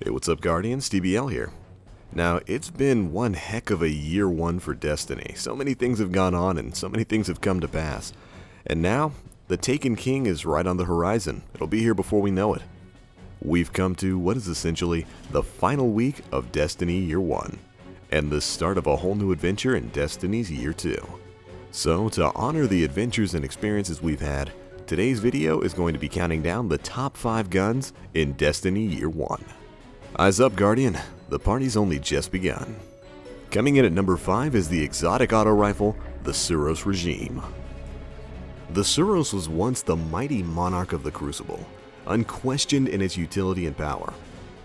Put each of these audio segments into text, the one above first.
Hey, what's up, Guardians? TBL here. Now, it's been one heck of a year one for Destiny. So many things have gone on and so many things have come to pass. And now, the Taken King is right on the horizon. It'll be here before we know it. We've come to what is essentially the final week of Destiny Year 1, and the start of a whole new adventure in Destiny's Year 2. So, to honor the adventures and experiences we've had, today's video is going to be counting down the top 5 guns in Destiny Year 1. Eyes up, Guardian, the party's only just begun. Coming in at number 5 is the exotic auto rifle, the Suros Regime. The Suros was once the mighty monarch of the Crucible, unquestioned in its utility and power.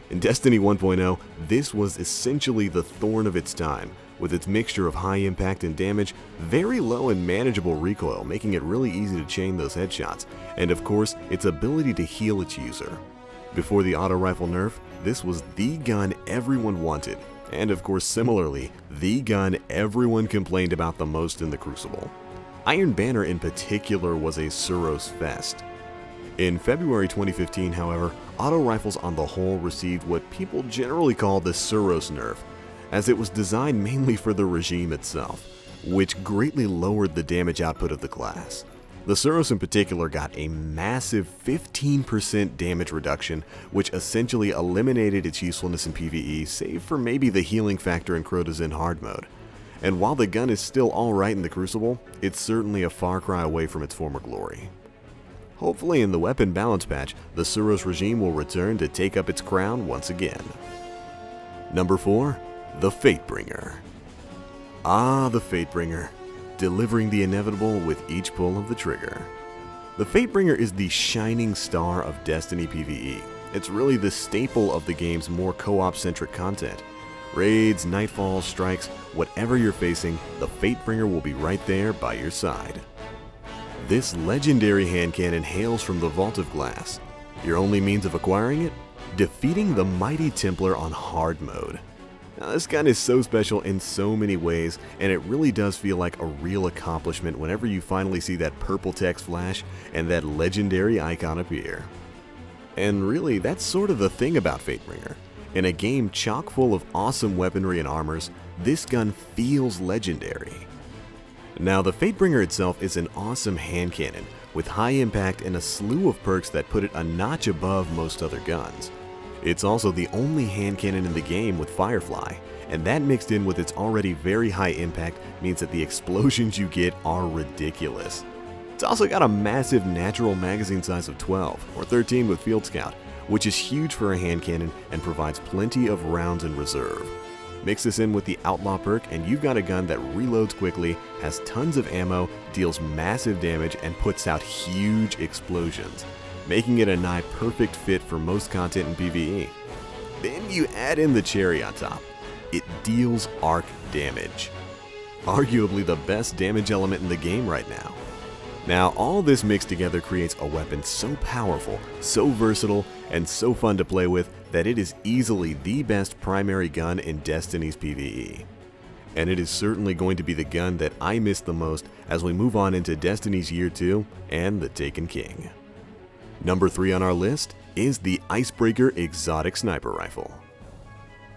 In Destiny 1.0, this was essentially the thorn of its time, with its mixture of high impact and damage, very low and manageable recoil, making it really easy to chain those headshots, and of course, its ability to heal its user. Before the auto rifle nerf, this was the gun everyone wanted, and of course similarly, the gun everyone complained about the most in the Crucible. Iron Banner in particular was a Suros fest. In February 2015, however, auto rifles on the whole received what people generally call the Suros nerf, as it was designed mainly for the regime itself, which greatly lowered the damage output of the class. The Suros in particular got a massive 15% damage reduction, which essentially eliminated its usefulness in PvE, save for maybe the healing factor in Crota's in hard mode. And while the gun is still alright in the Crucible, it's certainly a far cry away from its former glory. Hopefully in the weapon balance patch, the Suros Regime will return to take up its crown once again. Number 4. The Fatebringer. Ah, the Fatebringer, delivering the inevitable with each pull of the trigger. The Fatebringer is the shining star of Destiny PvE. It's really the staple of the game's more co-op-centric content. Raids, nightfalls, strikes, whatever you're facing, the Fatebringer will be right there by your side. This legendary hand cannon hails from the Vault of Glass. Your only means of acquiring it? Defeating the mighty Templar on hard mode. Now, this gun is so special in so many ways, and it really does feel like a real accomplishment whenever you finally see that purple text flash and that legendary icon appear. And really, that's sort of the thing about Fatebringer. In a game chock full of awesome weaponry and armors, this gun feels legendary. Now, the Fatebringer itself is an awesome hand cannon, with high impact and a slew of perks that put it a notch above most other guns. It's also the only hand cannon in the game with Firefly, and that mixed in with its already very high impact means that the explosions you get are ridiculous. It's also got a massive natural magazine size of 12, or 13 with Field Scout, which is huge for a hand cannon and provides plenty of rounds in reserve. Mix this in with the Outlaw perk and you've got a gun that reloads quickly, has tons of ammo, deals massive damage, and puts out huge explosions, making it a nigh perfect fit for most content in PvE. Then you add in the cherry on top. It deals arc damage. Arguably the best damage element in the game right now. Now, all this mixed together creates a weapon so powerful, so versatile, and so fun to play with that it is easily the best primary gun in Destiny's PvE. And it is certainly going to be the gun that I miss the most as we move on into Destiny's Year 2 and the Taken King. Number 3 on our list is the Icebreaker Exotic Sniper Rifle.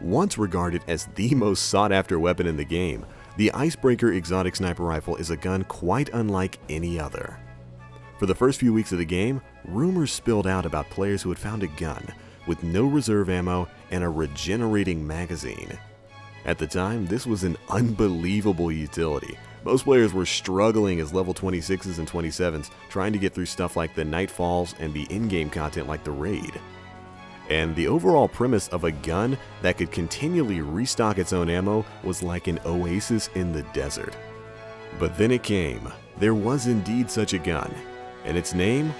Once regarded as the most sought-after weapon in the game, the Icebreaker Exotic Sniper Rifle is a gun quite unlike any other. For the first few weeks of the game, rumors spilled out about players who had found a gun with no reserve ammo and a regenerating magazine. At the time, this was an unbelievable utility. Most players were struggling as level 26s and 27s, trying to get through stuff like the Nightfalls and the in-game content like the Raid. And the overall premise of a gun that could continually restock its own ammo was like an oasis in the desert. But then it came. There was indeed such a gun, and its name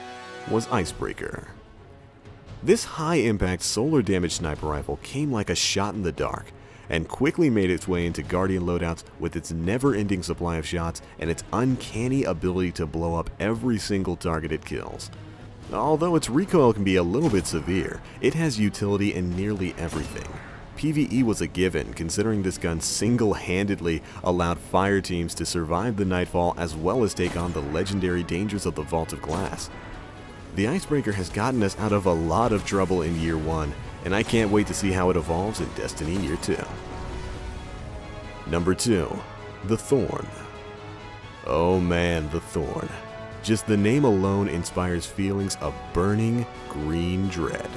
was Icebreaker. This high-impact solar damage sniper rifle came like a shot in the dark, and quickly made its way into Guardian loadouts with its never-ending supply of shots and its uncanny ability to blow up every single target it kills. Although its recoil can be a little bit severe, it has utility in nearly everything. PvE was a given, considering this gun single-handedly allowed fire teams to survive the Nightfall as well as take on the legendary dangers of the Vault of Glass. The Icebreaker has gotten us out of a lot of trouble in Year 1, and I can't wait to see how it evolves in Destiny Year 2. Number 2. The Thorn. Oh man, the Thorn. Just the name alone inspires feelings of burning green dread.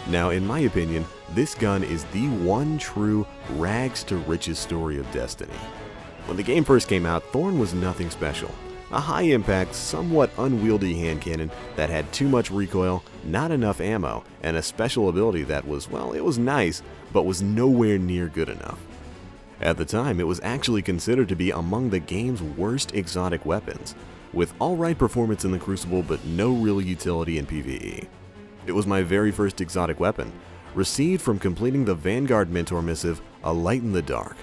Now, in my opinion, this gun is the one true rags to riches story of Destiny. When the game first came out, Thorn was nothing special. A high-impact, somewhat unwieldy hand cannon that had too much recoil, not enough ammo, and a special ability that was, well, it was nice, but was nowhere near good enough. At the time, it was actually considered to be among the game's worst exotic weapons, with alright performance in the Crucible but no real utility in PvE. It was my very first exotic weapon, received from completing the Vanguard Mentor missive, A Light in the Dark.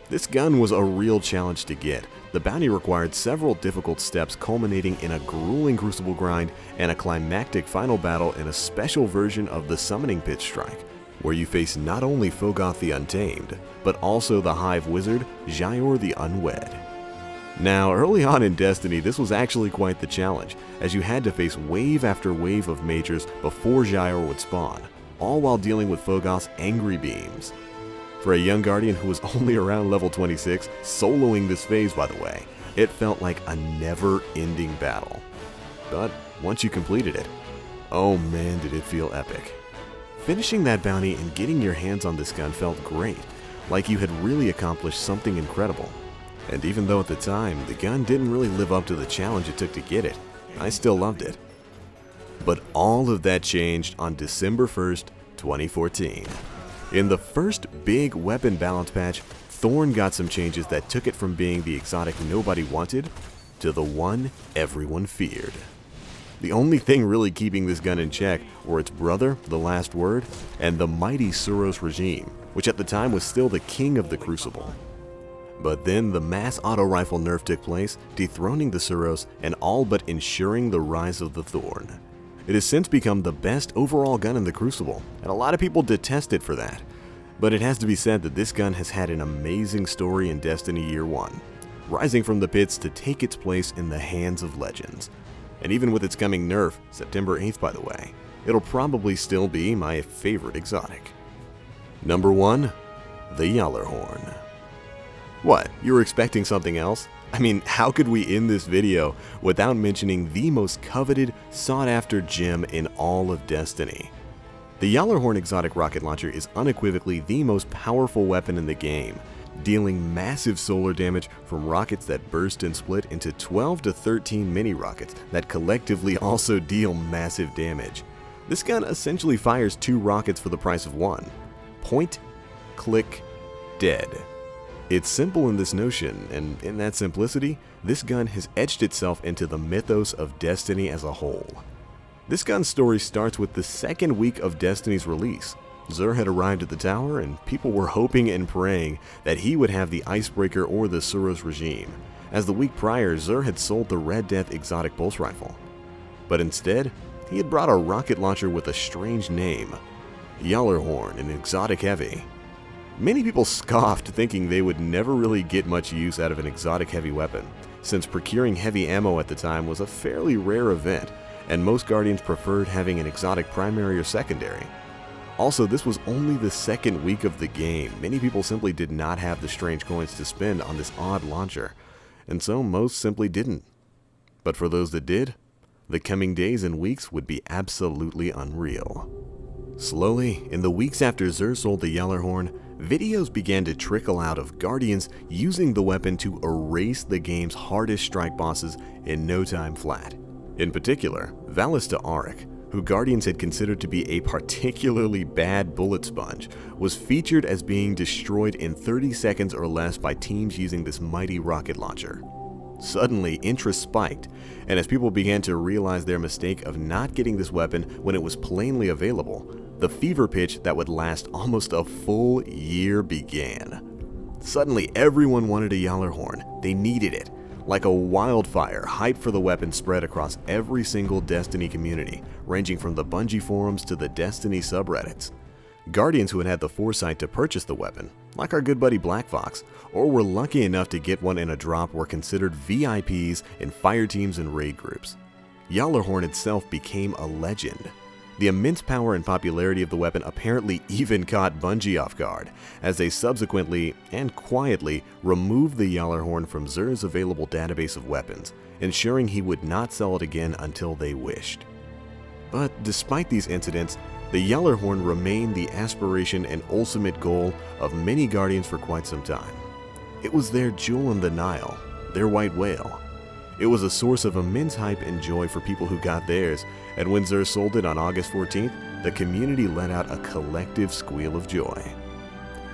This gun was a real challenge to get. The bounty required several difficult steps culminating in a grueling Crucible grind and a climactic final battle in a special version of the Summoning Pit Strike, where you face not only Fogoth the Untamed, but also the Hive Wizard, Gjallarhorn the Unwed. Now, early on in Destiny, this was actually quite the challenge, as you had to face wave after wave of majors before Gjallarhorn would spawn, all while dealing with Fogoth's angry beams. For a young Guardian who was only around level 26, soloing this phase by the way, it felt like a never-ending battle. But once you completed it, oh man did it feel epic. Finishing that bounty and getting your hands on this gun felt great, like you had really accomplished something incredible. And even though at the time, the gun didn't really live up to the challenge it took to get it, I still loved it. But all of that changed on December 1st, 2014. In the first big weapon balance patch, Thorn got some changes that took it from being the exotic nobody wanted to the one everyone feared. The only thing really keeping this gun in check were its brother, the Last Word, and the mighty Suros Regime, which at the time was still the king of the Crucible. But then the mass auto rifle nerf took place, dethroning the Suros and all but ensuring the rise of the Thorn. It has since become the best overall gun in the Crucible, and a lot of people detest it for that. But it has to be said that this gun has had an amazing story in Destiny Year 1, rising from the pits to take its place in the hands of legends. And even with its coming nerf, September 8th by the way, it'll probably still be my favorite exotic. Number 1. The Gjallarhorn. What, you were expecting something else? I mean, how could we end this video without mentioning the most coveted, sought-after gem in all of Destiny? The Gjallarhorn exotic rocket launcher is unequivocally the most powerful weapon in the game, dealing massive solar damage from rockets that burst and split into 12 to 13 mini rockets that collectively also deal massive damage. This gun essentially fires 2 rockets for the price of 1. Point, click, dead. It's simple in this notion, and in that simplicity, this gun has etched itself into the mythos of Destiny as a whole. This gun's story starts with the second week of Destiny's release. Xur had arrived at the tower, and people were hoping and praying that he would have the Icebreaker or the Suros Regime, as the week prior Xur had sold the Red Death exotic pulse rifle. But instead, he had brought a rocket launcher with a strange name, Gjallarhorn, an exotic heavy. Many people scoffed, thinking they would never really get much use out of an exotic heavy weapon, since procuring heavy ammo at the time was a fairly rare event, and most Guardians preferred having an exotic primary or secondary. Also, this was only the second week of the game. Many people simply did not have the strange coins to spend on this odd launcher, and so most simply didn't. But for those that did, the coming days and weeks would be absolutely unreal. Slowly, in the weeks after Xur sold the Gjallarhorn, videos began to trickle out of Guardians using the weapon to erase the game's hardest strike bosses in no time flat. In particular, Valista Auric, who Guardians had considered to be a particularly bad bullet sponge, was featured as being destroyed in 30 seconds or less by teams using this mighty rocket launcher. Suddenly, interest spiked, and as people began to realize their mistake of not getting this weapon when it was plainly available, the fever pitch that would last almost a full year began. Suddenly, everyone wanted a Gjallarhorn. They needed it. Like a wildfire, hype for the weapon spread across every single Destiny community, ranging from the Bungie forums to the Destiny subreddits. Guardians who had had the foresight to purchase the weapon, like our good buddy Blkvox, or were lucky enough to get one in a drop, were considered VIPs in fire teams and raid groups. Gjallarhorn itself became a legend. The immense power and popularity of the weapon apparently even caught Bungie off guard, as they subsequently, and quietly, removed the Gjallarhorn from Xur's available database of weapons, ensuring he would not sell it again until they wished. But despite these incidents, the Gjallarhorn remained the aspiration and ultimate goal of many Guardians for quite some time. It was their jewel in the Nile, their white whale. It was a source of immense hype and joy for people who got theirs, and when Xur sold it on August 14th, the community let out a collective squeal of joy.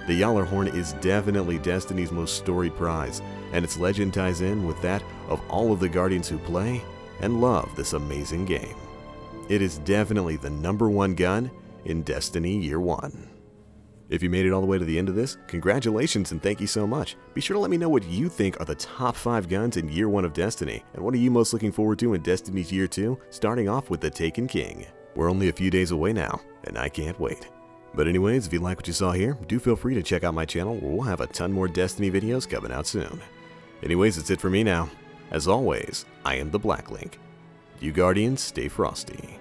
The Gjallarhorn is definitely Destiny's most storied prize, and its legend ties in with that of all of the Guardians who play and love this amazing game. It is definitely the #1 gun in Destiny Year 1. If you made it all the way to the end of this, congratulations and thank you so much. Be sure to let me know what you think are the top 5 guns in Year 1 of Destiny, and what are you most looking forward to in Destiny's Year 2, starting off with the Taken King. We're only a few days away now, and I can't wait. But anyways, if you like what you saw here, do feel free to check out my channel where we'll have a ton more Destiny videos coming out soon. Anyways, that's it for me now. As always, I am the Black Link. You Guardians, stay frosty.